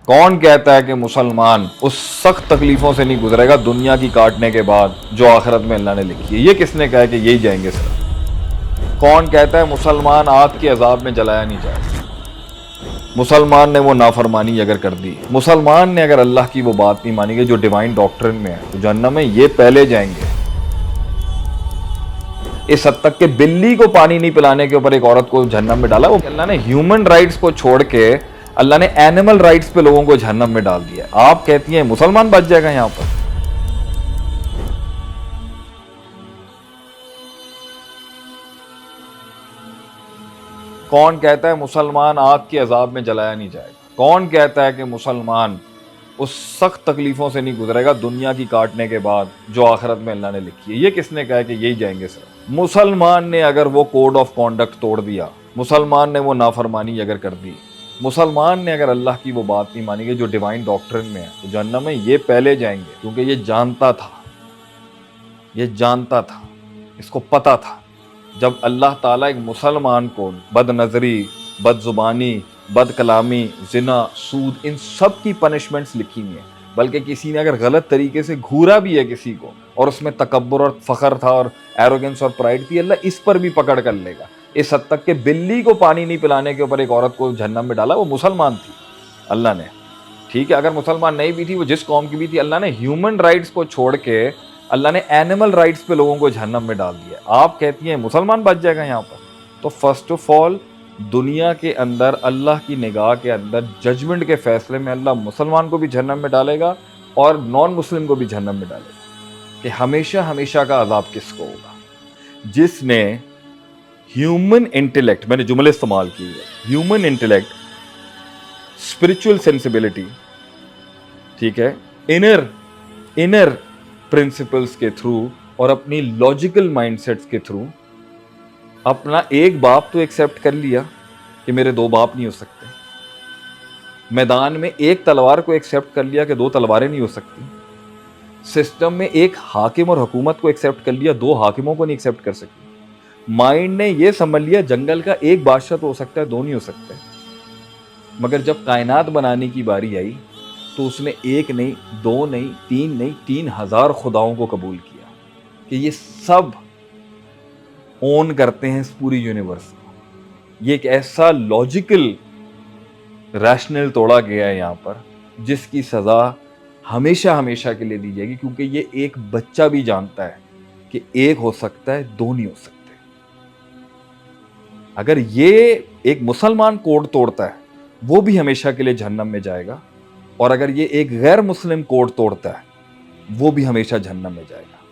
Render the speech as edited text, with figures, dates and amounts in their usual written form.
کون کہتا ہے کہ مسلمان اس سخت تکلیفوں سے نہیں گزرے گا دنیا کی کاٹنے کے بعد جو آخرت میں اللہ نے لکھی ہے؟ یہ کس نے کہا ہے کہ یہی جائیں گے سر؟ کون کہتا ہے مسلمان آگ کے عذاب میں جلایا نہیں جائے گا؟ مسلمان نے وہ نافرمانی اگر کر دی، مسلمان نے اگر اللہ کی وہ بات نہیں مانی گئی جو ڈیوائن ڈاکٹرن میں ہے، تو جہنم میں یہ پہلے جائیں گے۔ اس حد تک کہ بلی کو پانی نہیں پلانے کے اوپر ایک عورت کو جہنم میں ڈالا۔ وہ اللہ نے ہیومن رائٹس کو چھوڑ کے اللہ نے اینیمل رائٹس پہ لوگوں کو جہنم میں ڈال دیا۔ آپ کہتی ہیں مسلمان بچ جائے گا یہاں پر؟ کون کہتا ہے مسلمان آگ کے عذاب میں جلایا نہیں جائے گا؟ کون کہتا ہے کہ مسلمان اس سخت تکلیفوں سے نہیں گزرے گا دنیا کی کاٹنے کے بعد جو آخرت میں اللہ نے لکھی ہے؟ یہ کس نے کہا ہے کہ یہی جائیں گے سر؟ مسلمان نے اگر وہ کوڈ آف کانڈکٹ توڑ دیا، مسلمان نے وہ نافرمانی اگر کر دی، مسلمان نے اگر اللہ کی وہ بات نہیں مانی گئی جو ڈیوائن ڈاکٹرن میں ہے، تو جہنم میں یہ پہلے جائیں گے، کیونکہ یہ جانتا تھا، اس کو پتا تھا جب اللہ تعالیٰ ایک مسلمان کو بد نظری، بد زبانی، بد کلامی، زنا، سود، ان سب کی پنشمنٹس لکھی ہوئی ہیں، بلکہ کسی نے اگر غلط طریقے سے گھورا بھی ہے کسی کو اور اس میں تکبر اور فخر تھا اور ایروگنس اور پرائڈ تھی، اللہ اس پر بھی پکڑ کر لے گا۔ اس حد تک کہ بلی کو پانی نہیں پلانے کے اوپر ایک عورت کو جہنم میں ڈالا، وہ مسلمان تھی اللہ نے، ٹھیک ہے، اگر مسلمان نہیں بھی تھی، وہ جس قوم کی بھی تھی، اللہ نے ہیومن رائٹس کو چھوڑ کے اللہ نے اینیمل رائٹس پہ لوگوں کو جہنم میں ڈال دیا۔ آپ کہتی ہیں مسلمان بچ جائے گا یہاں پر؟ تو فرسٹ آف آل دنیا کے اندر اللہ کی نگاہ کے اندر ججمنٹ کے فیصلے میں اللہ مسلمان کو بھی جہنم میں ڈالے گا اور نان مسلم کو بھی جہنم میں ڈالے گا، کہ ہمیشہ ہمیشہ کا عذاب کس کو ہوگا؟ جس نے ہیومن انٹیلیکٹ، میں نے جملے استعمال کیے ہیں، ہیومن انٹیلیکٹ، اسپرچل سینسبلٹی، ٹھیک ہے، انر پرنسپلز کے تھرو اور اپنی لاجیکل مائنڈ سیٹس کے تھرو اپنا ایک باپ تو ایکسیپٹ کر لیا کہ میرے دو باپ نہیں ہو سکتے، میدان میں ایک تلوار کو ایکسیپٹ کر لیا کہ دو تلواریں نہیں ہو سکتی، سسٹم میں ایک حاکم اور حکومت کو ایکسیپٹ کر لیا، دو حاکموں کو نہیں ایکسیپٹ کر سکتی، مائنڈ نے یہ سمجھ لیا جنگل کا ایک بادشاہ تو ہو سکتا ہے، دو نہیں ہو سکتے، مگر جب کائنات بنانے کی باری آئی تو اس نے ایک نہیں، دو نہیں، تین نہیں، 3000 خداؤں کو قبول کیا کہ یہ سب اون کرتے ہیں اس پوری یونیورس کو۔ یہ ایک ایسا لاجیکل ریشنل توڑا گیا ہے یہاں پر جس کی سزا ہمیشہ ہمیشہ کے لیے دی جائے گی، کیونکہ یہ ایک بچہ بھی جانتا ہے کہ ایک ہو سکتا ہے، دو نہیں ہو سکتے۔ اگر یہ ایک مسلمان کوڈ توڑتا ہے وہ بھی ہمیشہ کے لیے جہنم میں جائے گا، اور اگر یہ ایک غیر مسلم کوڈ توڑتا ہے وہ بھی ہمیشہ جہنم میں جائے گا۔